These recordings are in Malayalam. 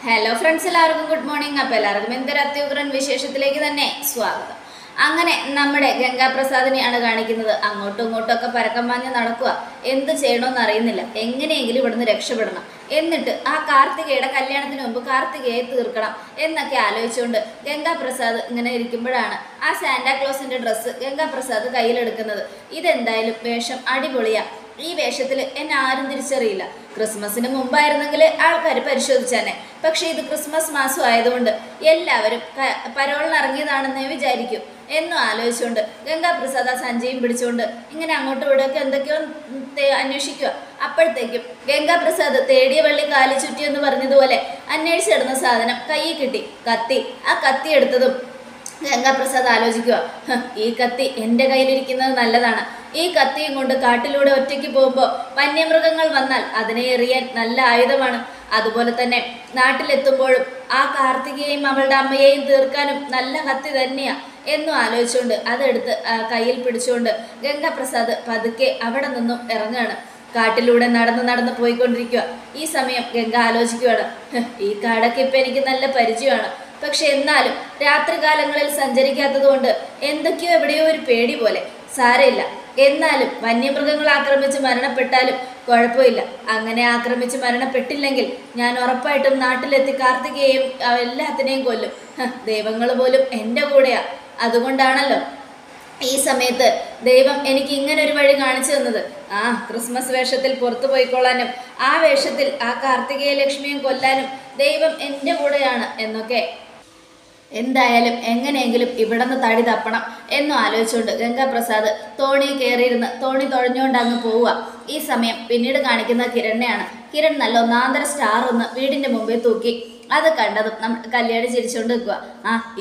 ഹലോ ഫ്രണ്ട്സ്, എല്ലാവർക്കും ഗുഡ് മോർണിംഗ്. അപ്പോൾ എല്ലാവർക്കും എന്തൊരു അത്യുഗ്രൻ വിശേഷത്തിലേക്ക് തന്നെ സ്വാഗതം. അങ്ങനെ നമ്മുടെ ഗംഗാപ്രസാദിനെയാണ് കാണിക്കുന്നത്. അങ്ങോട്ടും ഇങ്ങോട്ടും ഒക്കെ പരക്കം പാഞ്ഞ് നടക്കുക. എന്ത് ചെയ്യണമെന്ന് അറിയുന്നില്ല. എങ്ങനെയെങ്കിലും ഇവിടുന്ന് രക്ഷപ്പെടണം. എന്നിട്ട് ആ കാർത്തികയുടെ കല്യാണത്തിന് മുമ്പ് കാർത്തികയെ തീർക്കണം എന്നൊക്കെ ആലോചിച്ചുകൊണ്ട് ഗംഗാപ്രസാദ് ഇങ്ങനെ ഇരിക്കുമ്പോഴാണ് ആ സാന്റാക്ലോസിന്റെ ഡ്രസ്സ് ഗംഗാപ്രസാദ് കയ്യിലെടുക്കുന്നത്. ഇതെന്തായാലും വേഷം അടിപൊളിയാ. ഈ വേഷത്തിൽ എന്നെ ആരും തിരിച്ചറിയില്ല. ക്രിസ്മസിന് മുമ്പായിരുന്നെങ്കിൽ ആൾക്കാർ പരിശോധിച്ചാനെ. പക്ഷേ ഇത് ക്രിസ്മസ് മാസം ആയതുകൊണ്ട് എല്ലാവരും പരോളിന് ഇറങ്ങിയതാണെന്നേ വിചാരിക്കും എന്നും ആലോചിച്ചുകൊണ്ട് ഗംഗാപ്രസാദ് ആ സഞ്ജയും പിടിച്ചുകൊണ്ട് ഇങ്ങനെ അങ്ങോട്ടും ഇവിടെയൊക്കെ എന്തൊക്കെയോ അന്വേഷിക്കുക. അപ്പോഴത്തേക്കും ഗംഗാപ്രസാദ് തേടിയ വള്ളി കാലി ചുറ്റി എന്ന് പറഞ്ഞതുപോലെ അന്വേഷിച്ചിടുന്ന സാധനം കയ്യിൽ കിട്ടി. കത്തി. ആ കത്തി എടുത്തതും ഗംഗാപ്രസാദ് ആലോചിക്കുക, ഈ കത്തി എൻ്റെ കയ്യിലിരിക്കുന്നത് നല്ലതാണ്. ഈ കത്തിയും കൊണ്ട് കാട്ടിലൂടെ ഒറ്റയ്ക്ക് പോകുമ്പോൾ വന്യമൃഗങ്ങൾ വന്നാൽ അതിനെ എറിയാൻ നല്ല ആയുധമാണ്. അതുപോലെ തന്നെ നാട്ടിലെത്തുമ്പോഴും ആ കാർത്തികയെയും അവളുടെ അമ്മയെയും തീർക്കാനും നല്ല കത്തി തന്നെയാ എന്നും ആലോചിച്ചുകൊണ്ട് അതെടുത്ത് കയ്യിൽ പിടിച്ചുകൊണ്ട് ഗംഗാപ്രസാദ് പതുക്കെ അവിടെ നിന്നും ഇറങ്ങുകയാണ്. കാട്ടിലൂടെ നടന്ന് പോയിക്കൊണ്ടിരിക്കുക. ഈ സമയം ഗംഗ ആലോചിക്കുകയാണ്, ഈ കാടൊക്കെ ഇപ്പം എനിക്ക് നല്ല പരിചയമാണ്. പക്ഷെ എന്നാലും രാത്രികാലങ്ങളിൽ സഞ്ചരിക്കാത്തത് കൊണ്ട് എന്തൊക്കെയോ എവിടെയോ ഒരു പേടി പോലെ. സാരമില്ല, എന്നാലും വന്യമൃഗങ്ങൾ ആക്രമിച്ച് മരണപ്പെട്ടാലും കുഴപ്പമില്ല. അങ്ങനെ ആക്രമിച്ച് മരണപ്പെട്ടില്ലെങ്കിൽ ഞാൻ ഉറപ്പായിട്ടും നാട്ടിലെത്തി കാർത്തികയെയും എല്ലാത്തിനെയും കൊല്ലും. ദൈവങ്ങൾ പോലും എൻ്റെ കൂടെയാ. അതുകൊണ്ടാണല്ലോ ഈ സമയത്ത് ദൈവം എനിക്ക് ഇങ്ങനെ ഒരു വഴി കാണിച്ചു തന്നത്. ക്രിസ്മസ് വേഷത്തിൽ പുറത്തു പോയിക്കൊള്ളാനും ആ വേഷത്തിൽ ആ കാർത്തികേയ ലക്ഷ്മിയും കൊല്ലാനും ദൈവം എൻ്റെ കൂടെയാണ് എന്നൊക്കെ. എന്തായാലും എങ്ങനെയെങ്കിലും ഇവിടെ നിന്ന് തടി തപ്പണം എന്നും ആലോചിച്ചുകൊണ്ട് ഗംഗാപ്രസാദ് തോണി കയറിയിരുന്ന് തോണി തുഴഞ്ഞുകൊണ്ട് അങ്ങ് പോവുക. ഈ സമയം പിന്നീട് കാണിക്കുന്ന കിരണിനെയാണ്. കിരൺ നല്ല ഒന്നാന്തര സ്റ്റാർ ഒന്ന് വീടിൻ്റെ മുമ്പിൽ തൂക്കി. അത് കണ്ടതും നമ്മുടെ കല്യാണി ചിരിച്ചുകൊണ്ട് നിൽക്കുക.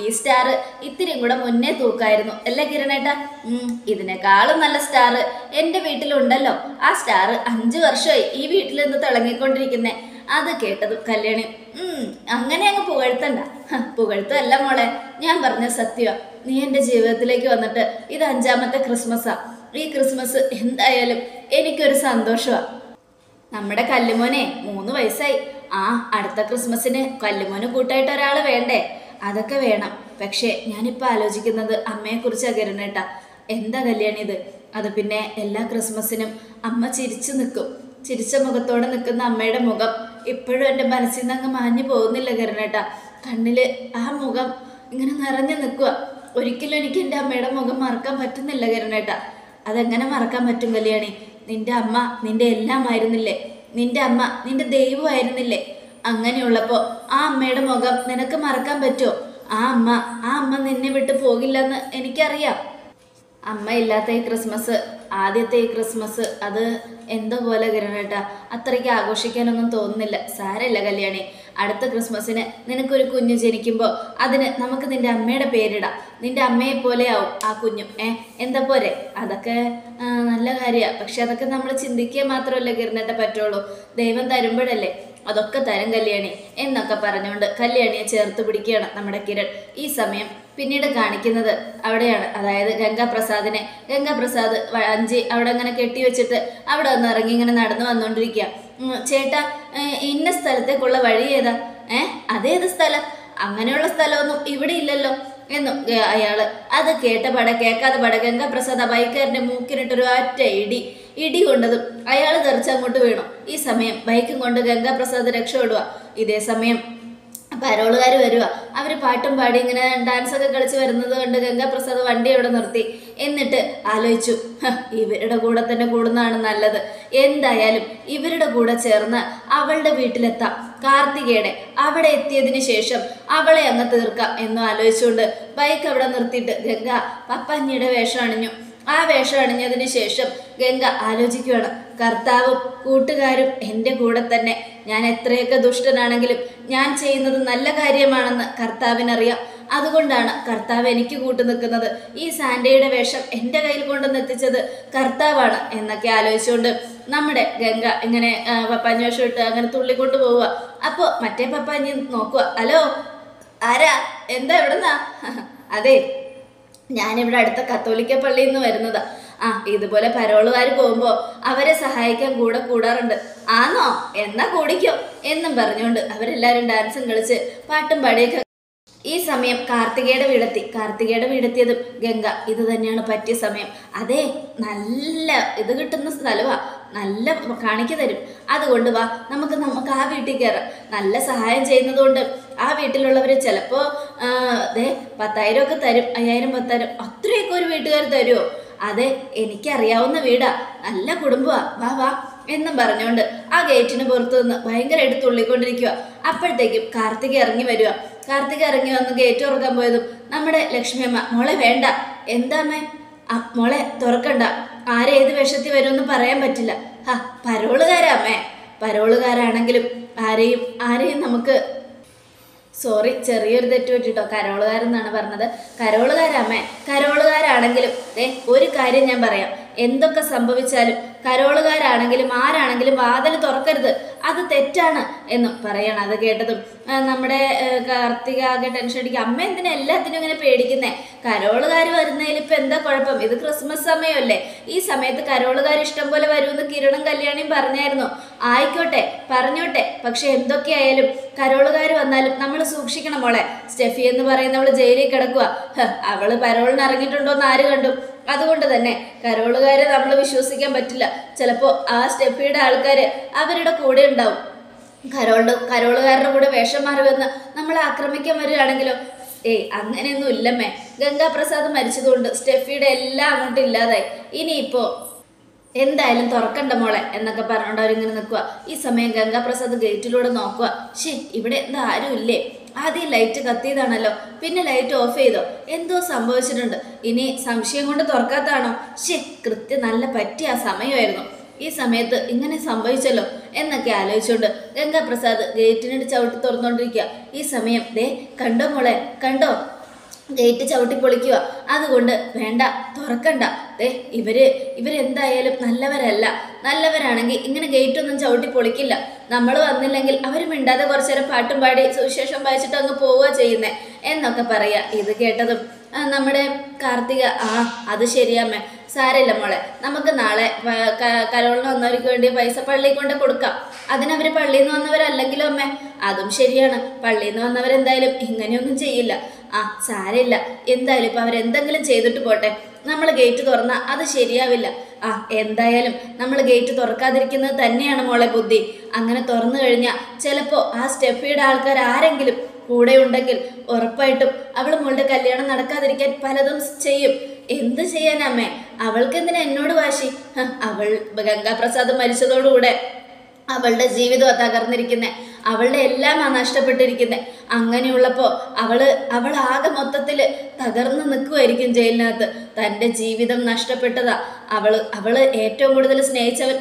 ഈ സ്റ്റാർ ഇത്തിരിയും കൂടെ മുന്നേ തൂക്കായിരുന്നു അല്ലേ കിരണേട്ടാ? ഇതിനേക്കാളും നല്ല സ്റ്റാർ എൻ്റെ വീട്ടിലുണ്ടല്ലോ. ആ സ്റ്റാർ 5 വർഷമായി ഈ വീട്ടിൽ നിന്ന് തിളങ്ങിക്കൊണ്ടിരിക്കുന്നേ. അത് കേട്ടതും കല്യാണി അങ്ങനെ അങ്ങ് പുകഴ്ത്തണ്ട. പുകഴ്ത്തല്ല മോളെ, ഞാൻ പറഞ്ഞ സത്യമാണ്. നീ എൻ്റെ ജീവിതത്തിലേക്ക് വന്നിട്ട് ഇത് 5ാമത്തെ ക്രിസ്മസാ. ഈ ക്രിസ്മസ് എന്തായാലും എനിക്കൊരു സന്തോഷമാണ്. നമ്മുടെ കല്ലുമോനെ 3 വയസ്സായി. അടുത്ത ക്രിസ്മസിന് കല്ലുമോന് കൂട്ടായിട്ട് ഒരാൾ വേണ്ടേ? അതൊക്കെ വേണം. പക്ഷേ ഞാനിപ്പോൾ ആലോചിക്കുന്നത് അമ്മയെക്കുറിച്ചാണ് കിരണേട്ടാ. എന്താ കല്യാണി ഇത്? അത് പിന്നെ എല്ലാ ക്രിസ്മസിനും അമ്മ ചിരിച്ചു നിൽക്കും. ചിരിച്ച മുഖത്തോടെ നിൽക്കുന്ന അമ്മയുടെ മുഖം ഇപ്പോഴും എൻ്റെ മനസ്സിൽ നിന്ന് അങ്ങ് മാഞ്ഞു പോകുന്നില്ല കിരണേട്ടാ. കണ്ണിൽ ആ മുഖം ഇങ്ങനെ നിറഞ്ഞു നിൽക്കുക. ഒരിക്കലും എനിക്ക് എൻ്റെ അമ്മയുടെ മുഖം മറക്കാൻ പറ്റുന്നില്ല കിരണേട്ടാ. അതെങ്ങനെ മറക്കാൻ പറ്റും കല്യാണി? നിന്റെ അമ്മ നിന്റെ എല്ലാം ആയിരുന്നില്ലേ? നിന്റെ അമ്മ നിന്റെ ദൈവമായിരുന്നില്ലേ? അങ്ങനെയുള്ളപ്പോൾ ആ അമ്മയുടെ മുഖം നിനക്ക് മറക്കാൻ പറ്റുമോ? ആ അമ്മ നിന്നെ വിട്ട് പോകില്ലെന്ന് എനിക്കറിയാം. അമ്മ ഇല്ലാത്ത ഈ ക്രിസ്മസ്, ആദ്യത്തെ ഈ ക്രിസ്മസ്, അത് എന്തോ പോലെ കിരണേട്ടാ. അത്രയ്ക്ക് ആഘോഷിക്കാനൊന്നും തോന്നുന്നില്ല. സാരമില്ല കല്യാണി, അടുത്ത ക്രിസ്മസിന് നിനക്കൊരു കുഞ്ഞ് ജനിക്കുമ്പോൾ അതിന് നമുക്ക് നിന്റെ അമ്മയുടെ പേരിടാം. നിന്റെ അമ്മയെ പോലെ ആവും ആ കുഞ്ഞും. എന്താ പോരെ? അതൊക്കെ നല്ല കാര്യമാണ്. പക്ഷെ അതൊക്കെ നമ്മൾ ചിന്തിക്കുക മാത്രമല്ലേ കിരണേട്ട പറ്റുള്ളൂ. ദൈവം തരുമ്പോഴല്ലേ. അതൊക്കെ തരും കല്യാണി എന്നൊക്കെ പറഞ്ഞുകൊണ്ട് കല്യാണിയെ ചേർത്ത് പിടിക്കുകയാണ് നമ്മുടെ കിരൺ. ഈ സമയം പിന്നീട് കാണിക്കുന്നത് അവിടെയാണ്. അതായത് ഗംഗാപ്രസാദ് അഞ്ചി അവിടെ അങ്ങനെ കെട്ടി വെച്ചിട്ട് അവിടെ ഒന്ന് ഇറങ്ങി ഇങ്ങനെ നടന്നു വന്നുകൊണ്ടിരിക്കുക. ചേട്ടാ, ഇന്ന സ്ഥലത്തേക്കുള്ള വഴി ഏതാ? അതേത് സ്ഥലം? അങ്ങനെയുള്ള സ്ഥലമൊന്നും ഇവിടെ ഇല്ലല്ലോ എന്നും അയാൾ. അത് കേൾക്കാതെ പട ഗംഗാപ്രസാദ് ആ ബൈക്കുകാരൻ്റെ മൂക്കിനിട്ടൊരു ഒറ്റ ഇടി കൊണ്ടതും അയാൾ തെറിച്ചങ്ങോട്ട് വീണു. ഈ സമയം ബൈക്കും കൊണ്ട് ഗംഗാപ്രസാദ് രക്ഷപ്പെടുക. ഇതേ സമയം പരോളുകാർ വരിക. അവർ പാട്ടും പാടി ഇങ്ങനെ ഡാൻസൊക്കെ കളിച്ച് വരുന്നത് കണ്ട് ഗംഗാപ്രസാദ് വണ്ടി അവിടെ നിർത്തി. എന്നിട്ട് ആലോചിച്ചു, ഇവരുടെ കൂടെ തന്നെ കൂടുന്നതാണ് നല്ലത്. എന്തായാലും ഇവരുടെ കൂടെ ചേർന്ന് അവളുടെ വീട്ടിലെത്താം. കാർത്തികയുടെ അവിടെ എത്തിയതിന് ശേഷം അവളെ അങ്ങ് തീർക്കാം എന്നും ആലോചിച്ചുകൊണ്ട് ബൈക്ക് അവിടെ നിർത്തിയിട്ട് ഗംഗ പപ്പാഞ്ഞിയുടെ വേഷം അണിഞ്ഞു. ആ വേഷം അണിഞ്ഞതിന് ശേഷം ഗംഗ ആലോചിക്കുകയാണ്, കർത്താവും കൂട്ടുകാരും എൻ്റെ കൂടെ തന്നെ. ഞാൻ എത്രയൊക്കെ ദുഷ്ടനാണെങ്കിലും ഞാൻ ചെയ്യുന്നത് നല്ല കാര്യമാണെന്ന് കർത്താവിനറിയാം. അതുകൊണ്ടാണ് കർത്താവ് എനിക്ക് കൂട്ടു നിൽക്കുന്നത്. ഈ സാന്റയുടെ വേഷം എൻ്റെ കയ്യിൽ കൊണ്ടുവന്നെത്തിച്ചത് കർത്താവാണ് എന്നൊക്കെ ആലോചിച്ചുകൊണ്ട് നമ്മുടെ ഗംഗ ഇങ്ങനെ പപ്പാഞ്ഞി വേഷം ഇട്ട് അങ്ങനെ തുള്ളിക്കൊണ്ട് പോവുക. അപ്പോൾ മറ്റേ പപ്പാഞ്ഞി നോക്കുക. ഹലോ, ആരാ? എന്താ എവിടുന്നാ? അതെ, ഞാനിവിടെ അടുത്ത കത്തോലിക്ക പള്ളിയിൽ നിന്ന് വരുന്നതാ. ഇതുപോലെ പരോളുകാർ പോകുമ്പോൾ അവരെ സഹായിക്കാൻ കൂടെ കൂടാറുണ്ട്. ആണോ? എന്നാ കൂടിക്കോ എന്നും പറഞ്ഞുകൊണ്ട് അവരെല്ലാവരും ഡാൻസും കളിച്ച് പാട്ടും പാടിയൊക്കെ. ഈ സമയം കാർത്തികയുടെ വീടെത്തിയതും ഗംഗ ഇത് തന്നെയാണ് പറ്റിയ സമയം. അതെ, നല്ല ഇത് കിട്ടുന്ന സ്ഥലമാ, നല്ല കാണിക്ക തരും. അതുകൊണ്ട് വാ, നമുക്ക് ആ വീട്ടിൽ കയറാം. നല്ല സഹായം ചെയ്യുന്നതുകൊണ്ട് ആ വീട്ടിലുള്ളവർ ചിലപ്പോൾ 10,000 ഒക്കെ തരും, 5,000 10,000 അത്രയൊക്കെ ഒരു വീട്ടുകാർ തരുമോ? അതെ, എനിക്കറിയാവുന്ന വീടാ, നല്ല കുടുംബമാ, വാ വാ എന്നും പറഞ്ഞുകൊണ്ട് ആ ഗേറ്റിന് പുറത്തു നിന്ന് ഭയങ്കരമായിട്ട് തുള്ളിക്കൊണ്ടിരിക്കുക. അപ്പോഴത്തേക്കും കാർത്തിക ഇറങ്ങി വരിക. കാർത്തിക ഇറങ്ങി വന്ന് ഗേറ്റ് തുറക്കാൻ പോയതും നമ്മുടെ ലക്ഷ്മിയമ്മ, മോളെ വേണ്ട. എന്താമ്മേ? മോളെ തുറക്കണ്ട, ആരേത് വേഷത്തിൽ വരുമെന്ന് പറയാൻ പറ്റില്ല. പരോളുകാരാ അമ്മേ. പരോളുകാരാണെങ്കിലും ആരെയും നമുക്ക് സോറി, ചെറിയൊരു തെറ്റ് പറ്റിട്ടോ, കരോളുകാരെന്നാണ് പറഞ്ഞത്. കരോളുകാരമ്മേ, കരോളുകാരാണെങ്കിലും ഒരു കാര്യം ഞാൻ പറയാം, എന്തൊക്കെ സംഭവിച്ചാലും കരോളുകാരാണെങ്കിലും ആരാണെങ്കിലും വാതിൽ തുറക്കരുത്, അത് തെറ്റാണ് എന്നും പറയണം. അത് കേട്ടതും നമ്മുടെ കാർത്തിക ആകെ ടെൻഷൻ അടിക്കുക. അമ്മ എന്തിനാ എല്ലാത്തിനും ഇങ്ങനെ പേടിക്കുന്നേ? കരോളുകാർ വരുന്നതിൽ ഇപ്പം എന്താ കുഴപ്പം? ഇത് ക്രിസ്മസ് സമയമല്ലേ, ഈ സമയത്ത് കരോളുകാർ ഇഷ്ടം പോലെ വരുമെന്ന് കിരണും കല്യാണിയും പറഞ്ഞായിരുന്നു. ആയിക്കോട്ടെ, പറഞ്ഞോട്ടെ, പക്ഷെ എന്തൊക്കെയായാലും കരോളുകാർ വന്നാലും നമ്മൾ സൂക്ഷിക്കണം മോളെ. സ്റ്റെഫി എന്ന് പറയുന്നവള് ജയിലിൽ കിടക്കുക, അവള് പരോളിന് ഇറങ്ങിയിട്ടുണ്ടോ എന്ന് ആര് കണ്ടു? അതുകൊണ്ട് തന്നെ കരോളുകാരെ നമ്മൾ വിശ്വസിക്കാൻ പറ്റില്ല. ചിലപ്പോൾ ആ സ്റ്റെഫിയുടെ ആൾക്കാർ അവരുടെ കൂടെ ഉണ്ടാവും. കരോളുകാരുടെ കൂടെ വേഷം മാറി വന്ന് നമ്മളെ ആക്രമിക്കാൻ വരികയാണെങ്കിലോ? അങ്ങനെയൊന്നും ഇല്ലമ്മേ. ഗംഗാപ്രസാദ് മരിച്ചതുകൊണ്ട് സ്റ്റെഫിയുടെ എല്ലാം അങ്ങോട്ട് ഇല്ലാതായി. ഇനിയിപ്പോ എന്തായാലും തുറക്കണ്ട മോളെ എന്നൊക്കെ പറഞ്ഞുകൊണ്ട് അവരിങ്ങനെ നിൽക്കുക. ഈ സമയം ഗംഗാപ്രസാദ് ഗേറ്റിലൂടെ നോക്കുക. ഇവിടെ എന്താ ആരും ഇല്ലേ? ആദ്യം ലൈറ്റ് കത്തിയതാണല്ലോ, പിന്നെ ലൈറ്റ് ഓഫ് ചെയ്തോ? എന്തോ സംഭവിച്ചിട്ടുണ്ട്. ഇനി സംശയം കൊണ്ട് തുറക്കാത്താണോ? കൃത്യം നല്ല പറ്റിയ ആ സമയമായിരുന്നു. ഈ സമയത്ത് ഇങ്ങനെ സംഭവിച്ചല്ലോ എന്നൊക്കെ ആലോചിച്ചുകൊണ്ട് ഗംഗാപ്രസാദ് ഗേറ്റിനോട് ചവിട്ടി തുറന്നുകൊണ്ടിരിക്കുക. ഈ സമയം കണ്ടോ മോളെ, കണ്ടോ? ഗേറ്റ് ചവിട്ടി പൊളിക്കുക. അതുകൊണ്ട് വേണ്ട, തുറക്കണ്ട. ഇവരെന്തായാലും നല്ലവരല്ല. നല്ലവരാണെങ്കിൽ ഇങ്ങനെ ഗേറ്റ് ഒന്നും ചവിട്ടി പൊളിക്കില്ല. നമ്മൾ വന്നില്ലെങ്കിൽ അവർ മിണ്ടാതെ കുറച്ചു നേരം പാട്ടും പാടി സുവിശേഷം വായിച്ചിട്ട് അങ്ങ് പോവുക ചെയ്യുന്നേ എന്നൊക്കെ പറയാ. ഇത് കേട്ടതും നമ്മുടെ കാർത്തിക, അത് ശരിയമ്മേ, സാരമില്ല മോളെ, നമുക്ക് നാളെ കരോളിന് വന്നവർക്ക് വേണ്ടി പൈസ പള്ളിയിൽ കൊണ്ട് കൊടുക്കാം. അതിനവർ പള്ളിയിൽ നിന്ന് വന്നവരല്ലെങ്കിലും അമ്മേ. അതും ശരിയാണ്, പള്ളിയിൽ നിന്ന് വന്നവരെന്തായാലും ഇങ്ങനെയൊന്നും ചെയ്യില്ല. സാരമില്ല, എന്തായാലും ഇപ്പം അവരെന്തെങ്കിലും ചെയ്തിട്ട് പോട്ടെ. നമ്മൾ ഗേറ്റ് തുറന്നാൽ അത് ശരിയാവില്ല. എന്തായാലും നമ്മൾ ഗേറ്റ് തുറക്കാതിരിക്കുന്നത് തന്നെയാണ് മോളെ ബുദ്ധി. അങ്ങനെ തുറന്നു കഴിഞ്ഞാൽ ചിലപ്പോൾ ആ സ്റ്റെഫിയുടെ ആൾക്കാർ ആരെങ്കിലും കൂടെ ഉണ്ടെങ്കിൽ ഉറപ്പായിട്ടും അവൾ മോളുടെ കല്യാണം നടക്കാതിരിക്കാൻ പലതും ചെയ്യും. എന്ത് ചെയ്യാനമ്മേ? അവൾക്ക് എന്തിനാ എന്നോട് വാശി? അവൾ ഗംഗാപ്രസാദ് മരിച്ചതോടുകൂടെ അവളുടെ ജീവിതം തകർന്നിരിക്കുന്നേ, അവളുടെ എല്ലാം നഷ്ടപ്പെട്ടിരിക്കുന്നേ. അങ്ങനെയുള്ളപ്പോൾ അവൾ ആകെ മൊത്തത്തിൽ തകർന്ന് നിൽക്കുമായിരിക്കും ജയിലിനകത്ത്. തൻ്റെ ജീവിതം നഷ്ടപ്പെട്ടതാ. അവള് ഏറ്റവും കൂടുതൽ സ്നേഹിച്ചവൻ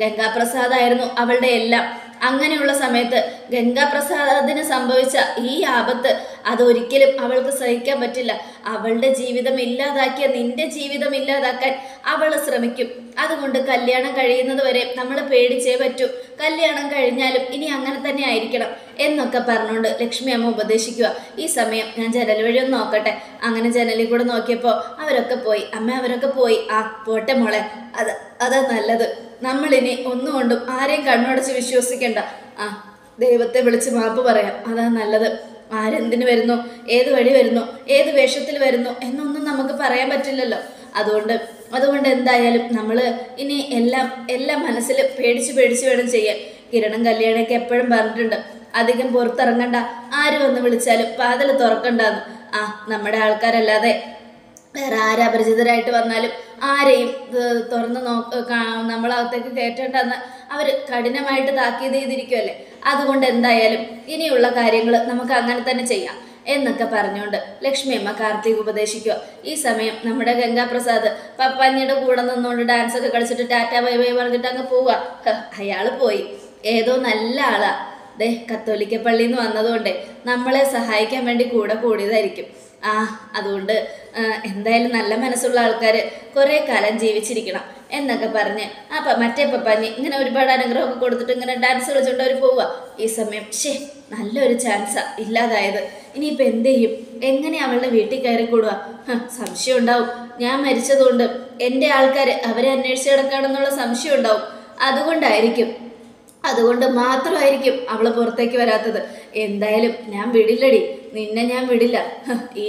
ഗംഗാപ്രസാദായിരുന്നു അവളുടെ എല്ലാം. അങ്ങനെയുള്ള സമയത്ത് ഗംഗാപ്രസാദിന് സംഭവിച്ച ഈ ആപത്ത് അതൊരിക്കലും അവൾക്ക് സഹിക്കാൻ പറ്റില്ല. അവളുടെ ജീവിതം ഇല്ലാതാക്കിയ നിന്റെ ജീവിതം ഇല്ലാതാക്കാൻ അവൾ ശ്രമിക്കും. അതുകൊണ്ട് കല്യാണം കഴിയുന്നത് വരെ നമ്മൾ പേടിച്ചേ പറ്റൂ. കല്യാണം കഴിഞ്ഞാലും ഇനി അങ്ങനെ തന്നെ ആയിരിക്കണം എന്നൊക്കെ പറഞ്ഞുകൊണ്ട് ലക്ഷ്മി അമ്മ ഉപദേശിക്കുക. ഈ സമയം ഞാൻ ജനൽ വഴി ഒന്ന് നോക്കട്ടെ. അങ്ങനെ ജനലിൽ കൂടെ നോക്കിയപ്പോൾ അവരൊക്കെ പോയി. അവരൊക്കെ പോയി. പോട്ടെ മോളെ, അതാ നല്ലത്. നമ്മളിനി ഒന്നുകൊണ്ടും ആരെയും കണ്ണുടച്ച് വിശ്വസിക്കണ്ട. ദൈവത്തെ വിളിച്ച് മാപ്പ് പറയാം, അതാ നല്ലത്. ആരെന്തിനു വരുന്നു, ഏത് വഴി വരുന്നു, ഏത് വേഷത്തിൽ വരുന്നു എന്നൊന്നും നമുക്ക് പറയാൻ പറ്റില്ലല്ലോ. അതുകൊണ്ട് എന്തായാലും നമ്മൾ ഇനി എല്ലാം മനസ്സിൽ പേടിച്ച് വേണം ചെയ്യാൻ. കിരണും കല്യാണിയൊക്കെ എപ്പോഴും പറഞ്ഞിട്ടുണ്ട്, അധികം പുറത്തിറങ്ങണ്ട, ആര് വന്ന് വിളിച്ചാലും വാതിൽ തുറക്കണ്ടെന്ന്. നമ്മുടെ ആൾക്കാരല്ലാതെ വേറെ ആരപരിചിതരായിട്ട് വന്നാലും ആരെയും തുറന്ന് നമ്മളകത്തേക്ക് കയറ്റണ്ടെന്ന് അവർ കഠിനമായിട്ട് താക്കീത് ചെയ്തിരിക്കുമല്ലേ. അതുകൊണ്ട് എന്തായാലും ഇനിയുള്ള കാര്യങ്ങൾ നമുക്ക് അങ്ങനെ തന്നെ ചെയ്യാം എന്നൊക്കെ പറഞ്ഞുകൊണ്ട് ലക്ഷ്മിയമ്മ കാർത്തിക് ഉപദേശിക്കുക. ഈ സമയം നമ്മുടെ ഗംഗാപ്രസാദ് പപ്പാഞ്ഞിയുടെ കൂടെ നിന്നുകൊണ്ട് ഡാൻസ് ഒക്കെ കളിച്ചിട്ട് ടാറ്റ ബൈ ബൈ പറഞ്ഞിട്ട് അങ്ങ് പോവുക. അയാൾ പോയി. ഏതോ നല്ല ആളാ, കത്തോലിക്ക പള്ളിയിൽ നിന്ന് വന്നതുകൊണ്ട് നമ്മളെ സഹായിക്കാൻ വേണ്ടി കൂടെ കൂടിയതായിരിക്കും. ആ അതുകൊണ്ട് എന്തായാലും നല്ല മനസ്സുള്ള ആൾക്കാർ കുറേ കാലം ജീവിച്ചിരിക്കണം എന്നൊക്കെ പറഞ്ഞ് മറ്റേ പപ്പാഞ്ഞ് ഇങ്ങനെ ഒരുപാട് അനുഗ്രഹമൊക്കെ കൊടുത്തിട്ട് ഇങ്ങനെ ഡാൻസ് കളിച്ചുകൊണ്ട് അവർ പോവുക. ഈ സമയം നല്ലൊരു ചാൻസാ ഇല്ലാതായത്. ഇനിയിപ്പോൾ എന്ത് ചെയ്യും? എങ്ങനെ അവളുടെ വീട്ടിൽ കയറി കൂടുക? സംശയം ഉണ്ടാവും. ഞാൻ മരിച്ചതുകൊണ്ട് എൻ്റെ ആൾക്കാർ അവരെ അന്വേഷിച്ച് കിടക്കാണെന്നുള്ള സംശയം ഉണ്ടാവും. അതുകൊണ്ട് മാത്രമായിരിക്കും അവള് പുറത്തേക്ക് വരാത്തത്. എന്തായാലും ഞാൻ വിടില്ലടി, നിന്നെ ഞാൻ വിടില്ല. ഈ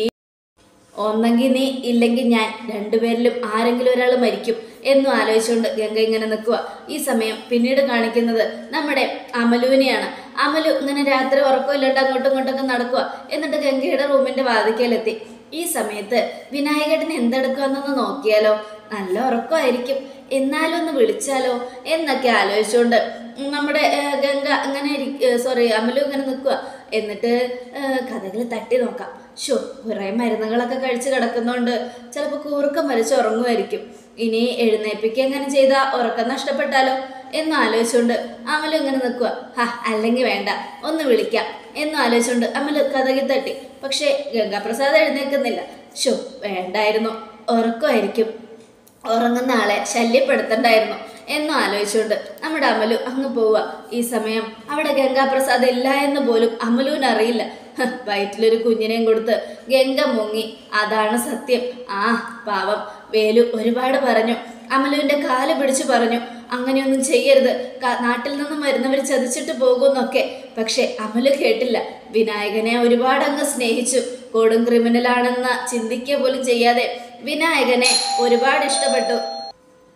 ഒന്നെങ്കിൽ നീ ഇല്ലെങ്കിൽ ഞാൻ, രണ്ടുപേരിലും ആരെങ്കിലും ഒരാൾ മരിക്കും എന്നും ആലോചിച്ചുകൊണ്ട് ഗംഗ ഇങ്ങനെ നിൽക്കുക. ഈ സമയം പിന്നീട് കാണിക്കുന്നത് നമ്മുടെ അമലുവിനെയാണ്. അമലു ഇങ്ങനെ രാത്രി ഉറക്കമില്ലാണ്ട് അങ്ങോട്ടും ഇങ്ങോട്ടൊക്കെ നടക്കുക. എന്നിട്ട് ഗംഗയുടെ റൂമിന്റെ വാതിക്കലെത്തി. ഈ സമയത്ത് വിനായകേട്ടൻ എന്തെടുക്കുമെന്നൊന്ന് നോക്കിയാലോ, നല്ല ഉറക്കമായിരിക്കും, എന്നാലും ഒന്ന് വിളിച്ചാലോ എന്നൊക്കെ ആലോചിച്ചുകൊണ്ട് നമ്മുടെ ഗംഗ ഇങ്ങനെ അമലു ഇങ്ങനെ നിൽക്കുക. എന്നിട്ട് കഥകൾ തട്ടി നോക്കാം. കുറേ മരുന്നുകളൊക്കെ കഴിച്ച് കിടക്കുന്നതുകൊണ്ട് ചിലപ്പോൾ കൂർക്കം വലിച്ച് ഉറങ്ങുമായിരിക്കും. ഇനി എഴുന്നേൽപ്പിക്കുക എങ്ങനെ ചെയ്താൽ ഉറക്കം നഷ്ടപ്പെട്ടാലോ എന്ന് ആലോചിച്ചുകൊണ്ട് അമലു ഇങ്ങനെ നിൽക്കുക. അല്ലെങ്കിൽ വേണ്ട, ഒന്ന് വിളിക്കാം എന്ന് ആലോചിച്ചുകൊണ്ട് അമലു കഥകിൽ തട്ടി. പക്ഷേ ഗംഗാപ്രസാദ് എഴുന്നേൽക്കുന്നില്ല. വേണ്ടായിരുന്നു, ഉറക്കമായിരിക്കും, ഉറങ്ങുന്ന ആളെ ശല്യപ്പെടുത്തണ്ടായിരുന്നു എന്നും ആലോചിച്ചുകൊണ്ട് നമ്മുടെ അമലു അങ്ങ് പോവുക. ഈ സമയം അവിടെ ഗംഗാപ്രസാദ് ഇല്ല എന്ന് പോലും അമലുവിന് അറിയില്ല. വയറ്റിലൊരു കുഞ്ഞിനെയും കൊടുത്ത് ഗംഗ മുങ്ങി, അതാണ് സത്യം. പാവം വേലു ഒരുപാട് പറഞ്ഞു, അമലുവിൻ്റെ കാല് പിടിച്ചു പറഞ്ഞു അങ്ങനെയൊന്നും ചെയ്യരുത്, നാട്ടിൽ നിന്നും വരുന്നവർ ചതിച്ചിട്ട് പോകുമെന്നൊക്കെ. പക്ഷെ അമലു കേട്ടില്ല. വിനായകനെ ഒരുപാട് അങ്ങ് സ്നേഹിച്ചു. കൊടും ക്രിമിനലാണെന്ന് ചിന്തിക്കുക പോലും ചെയ്യാതെ വിനായകനെ ഒരുപാട് ഇഷ്ടപ്പെട്ടു.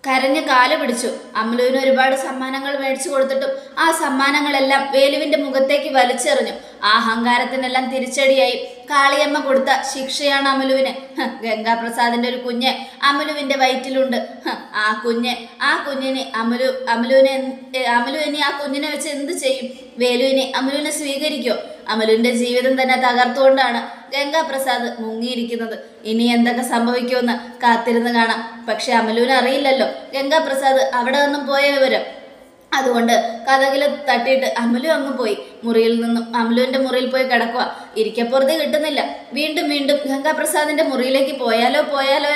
കരഞ്ഞ് കാല് പിടിച്ചു. അമലുവിന് ഒരുപാട് സമ്മാനങ്ങൾ മേടിച്ചു കൊടുത്തിട്ടും ആ സമ്മാനങ്ങളെല്ലാം വേലുവിൻ്റെ മുഖത്തേക്ക് വലിച്ചെറിഞ്ഞു. ആ അഹങ്കാരത്തിനെല്ലാം തിരിച്ചടിയായി കാളിയമ്മ കൊടുത്ത ശിക്ഷയാണ് അമലുവിന്. ഗംഗാപ്രസാദിന്റെ ഒരു കുഞ്ഞ് അമലുവിന്റെ വയറ്റിലുണ്ട്. ആ കുഞ്ഞിനെ അമലു ഇനി ആ കുഞ്ഞിനെ വെച്ച് എന്ത് ചെയ്യും? വേലുവിനെ അമലുവിനെ സ്വീകരിക്കോ? അമലുവിന്റെ ജീവിതം തന്നെ തകർത്തുകൊണ്ടാണ് ഗംഗാപ്രസാദ് മുങ്ങിയിരിക്കുന്നത്. ഇനി എന്തൊക്കെ സംഭവിക്കുമെന്ന് കാത്തിരുന്ന് കാണാം. പക്ഷെ അമലുവിന് അറിയില്ലല്ലോ ഗംഗാപ്രസാദ് അവിടെ നിന്നും പോയ വിവരം. അതുകൊണ്ട് കഥകിൽ തട്ടിയിട്ട് അമലു അങ്ങ് പോയി. അമലുവിന്റെ മുറിയിൽ പോയി കിടക്കുക. ഇരിക്കപ്പുറത്ത് കിട്ടുന്നില്ല. വീണ്ടും ഗംഗാപ്രസാദിന്റെ മുറിയിലേക്ക് പോയാലോ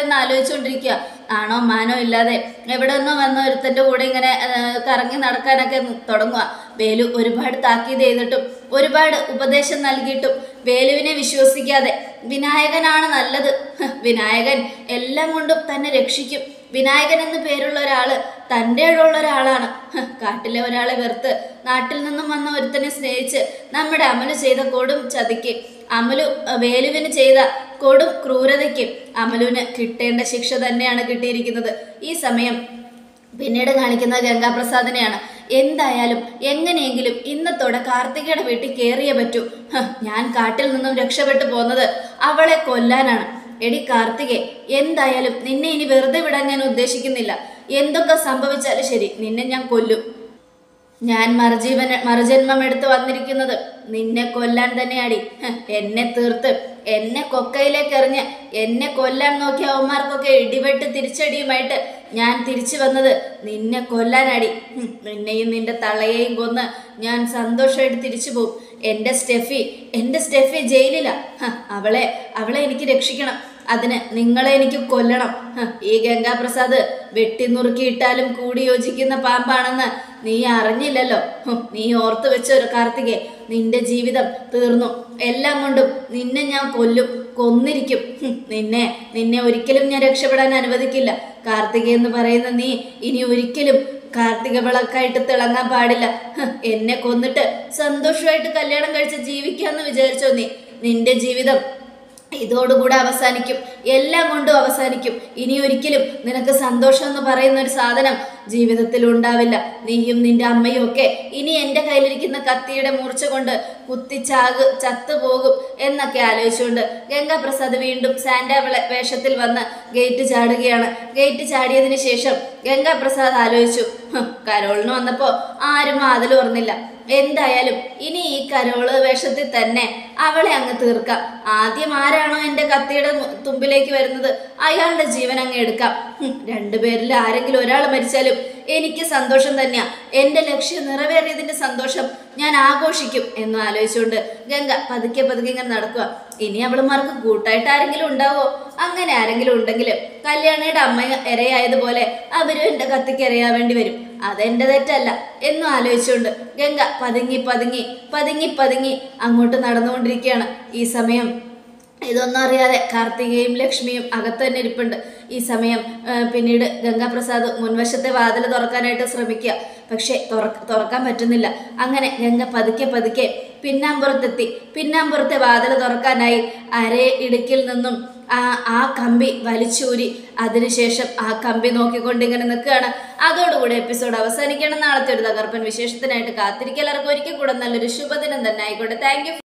എന്ന് ആലോചിച്ചുകൊണ്ടിരിക്കുക. ആണോ മാനോ ഇല്ലാതെ എവിടെ നിന്നോ വന്ന ഒരുത്തൻ്റെ കൂടെ ഇങ്ങനെ കറങ്ങി നടക്കാനൊക്കെ തുടങ്ങുക. വേലു ഒരുപാട് താക്കീത് ചെയ്തിട്ടും ഒരുപാട് ഉപദേശം നൽകിയിട്ടും വേലുവിനെ വിശ്വസിക്കാതെ വിനായകനാണ് നല്ലത്, വിനായകൻ എല്ലാം കൊണ്ടും തന്നെ രക്ഷിക്കും, വിനായകൻ എന്ന് പേരുള്ള ഒരാള് തൻ്റെ ഇടമുള്ള ഒരാളാണ്, കാട്ടിലെ ഒരാളെ വെറുത്ത് നാട്ടിൽ നിന്നും വന്ന ഒരുത്തനെ സ്നേഹിച്ച് നമ്മുടെ അമലു ചെയ്ത കൊടും ചതിക്ക്, വേലുവിന് ചെയ്ത കൊടും ക്രൂരതയ്ക്ക് അമലുവിന് കിട്ടേണ്ട ശിക്ഷ തന്നെയാണ് കിട്ടിയിരിക്കുന്നത്. ഈ സമയം പിന്നീട് കാണിക്കുന്ന ഗംഗാപ്രസാദിനെയാണ്. എന്തായാലും എങ്ങനെയെങ്കിലും ഇന്നത്തോടെ കാർത്തികയുടെ വീട്ടിൽ കയറിയേ പറ്റൂ. ഞാൻ കാട്ടിൽ നിന്നും രക്ഷപ്പെട്ടു പോന്നത് അവളെ കൊല്ലാനാണ്. എടി കാർത്തികെ, എന്തായാലും നിന്നെ ഇനി വെറുതെ വിടാൻ ഞാൻ ഉദ്ദേശിക്കുന്നില്ല. എന്തൊക്കെ സംഭവിച്ചാലും ശരി, നിന്നെ ഞാൻ കൊല്ലും. ഞാൻ മറുജന്മം എടുത്ത് വന്നിരിക്കുന്നത് നിന്നെ കൊല്ലാൻ തന്നെയാടി. എന്നെ തീർത്ത് എന്നെ കൊക്കയിലേക്ക് എറിഞ്ഞ് എന്നെ കൊല്ലാൻ നോക്കിയ അവന്മാർക്കൊക്കെ ഇടിവെട്ട് തിരിച്ചടിയുമായിട്ട് ഞാൻ തിരിച്ചു വന്നത് നിന്നെ കൊല്ലാനാടി. നിന്നെയും നിന്റെ തള്ളയെയും കൊന്ന് ഞാൻ സന്തോഷമായിട്ട് തിരിച്ചു പോകും. എൻ്റെ സ്റ്റെഫി ജയിലിലാ. അവളെ എനിക്ക് രക്ഷിക്കണം. അതിന് നിങ്ങളെ എനിക്ക് കൊല്ലണം. ഈ ഗംഗാപ്രസാദ് വെട്ടിനുറുക്കിയിട്ടാലും കൂടി യോജിക്കുന്ന പാമ്പാണെന്ന് നീ അറിഞ്ഞില്ലല്ലോ. നീ ഓർത്തു വെച്ചൊരു കാർത്തികെ, നിന്റെ ജീവിതം തീർന്നു. എല്ലാം കൊണ്ടും നിന്നെ ഞാൻ കൊന്നിരിക്കും. നിന്നെ ഒരിക്കലും ഞാൻ രക്ഷപ്പെടാൻ അനുവദിക്കില്ല. കാർത്തിക എന്ന് പറയുന്ന നീ ഇനി ഒരിക്കലും കാർത്തിക വിളക്കായിട്ട് തിളങ്ങാൻ പാടില്ല. എന്നെ കൊന്നിട്ട് സന്തോഷമായിട്ട് കല്യാണം കഴിച്ച് ജീവിക്കാമെന്ന് വിചാരിച്ചോ നീ? നിന്റെ ജീവിതം ഇതോടുകൂടെ അവസാനിക്കും, എല്ലാം കൊണ്ടും അവസാനിക്കും. ഇനി ഒരിക്കലും നിനക്ക് സന്തോഷം എന്ന് പറയുന്ന ഒരു സാധനം ജീവിതത്തിൽ ഉണ്ടാവില്ല. നീയും നിന്റെ അമ്മയും ഒക്കെ ഇനി എൻ്റെ കയ്യിലിരിക്കുന്ന കത്തിയുടെ മൂർച്ച കൊണ്ട് ചത്തുപോകും എന്നൊക്കെ ആലോചിച്ചുകൊണ്ട് ഗംഗാപ്രസാദ് വീണ്ടും സാന്റ വേഷത്തിൽ വന്ന് ഗേറ്റ് ചാടുകയാണ്. ഗേറ്റ് ചാടിയതിന് ശേഷം ഗംഗാപ്രസാദ് ആലോചിച്ചു, കരോളിന് വന്നപ്പോൾ ആരും വാതിൽ തുറന്നില്ല. എന്തായാലും ഇനി ഈ കരോള് വേഷത്തിൽ തന്നെ അവളെ അങ്ങ് തീർക്കാം. ആദ്യം ആരാണോ എൻ്റെ കത്തിയുടെ തുമ്പിലേക്ക് വരുന്നത് അയാളുടെ ജീവൻ അങ്ങ് എടുക്കാം. രണ്ടുപേരിൽ ആരെങ്കിലും ഒരാൾ മരിച്ചാലും എനിക്ക് സന്തോഷം തന്നെയാ. എൻ്റെ ലക്ഷ്യം നിറവേറിയതിൻ്റെ സന്തോഷം ഞാൻ ആഘോഷിക്കും എന്ന് ആലോചിച്ചുകൊണ്ട് ഗംഗ പതുക്കെ പതുക്കെ ഇങ്ങനെ നടക്കുക. ഇനി അവളുമാർക്ക് കൂട്ടായിട്ട് ആരെങ്കിലും ഉണ്ടാവോ? അങ്ങനെ ആരെങ്കിലും ഉണ്ടെങ്കിൽ കല്യാണിയുടെ അമ്മ ഇരയായതുപോലെ അവരും എൻ്റെ കത്തിക്ക് ഇരയാൻ വേണ്ടി വരും. അതെൻ്റെ തെറ്റല്ല എന്നും ആലോചിച്ചുകൊണ്ട് ഗംഗ പതുങ്ങി പതുങ്ങി പതുങ്ങി പതുങ്ങി അങ്ങോട്ട് നടന്നുകൊണ്ടിരിക്കുകയാണ്. ഈ സമയം ഇതൊന്നും അറിയാതെ കാർത്തികയും ലക്ഷ്മിയും അകത്ത് തന്നെ ഇരിപ്പുണ്ട്. ഈ സമയം പിന്നീട് ഗംഗാപ്രസാദ് മുൻവശത്തെ വാതിൽ തുറക്കാനായിട്ട് ശ്രമിക്കുക. പക്ഷെ തുറക്കാൻ പറ്റുന്നില്ല. അങ്ങനെ ഗംഗ പതുക്കെ പതുക്കെ പിന്നാമ്പുറത്തെത്തി. പിന്നാമ്പുറത്തെ വാതിൽ തുറക്കാനായി അരേ ഇടുക്കിൽ നിന്നും ആ കമ്പി വലിച്ചൂരി അതിനുശേഷം ആ കമ്പി നോക്കിക്കൊണ്ട് ഇങ്ങനെ നിൽക്കുകയാണ്. അതോടുകൂടി എപ്പിസോഡ് അവസാനിക്കണം. നാളത്തെ ഒരു തകർപ്പൻ വിശേഷത്തിനായിട്ട് കാത്തിരിക്കുക. എല്ലാവർക്കും ഒരിക്കൽ കൂടെ നല്ലൊരു ശുഭദിനം തന്നെ ആയിക്കോട്ടെ. Thank you.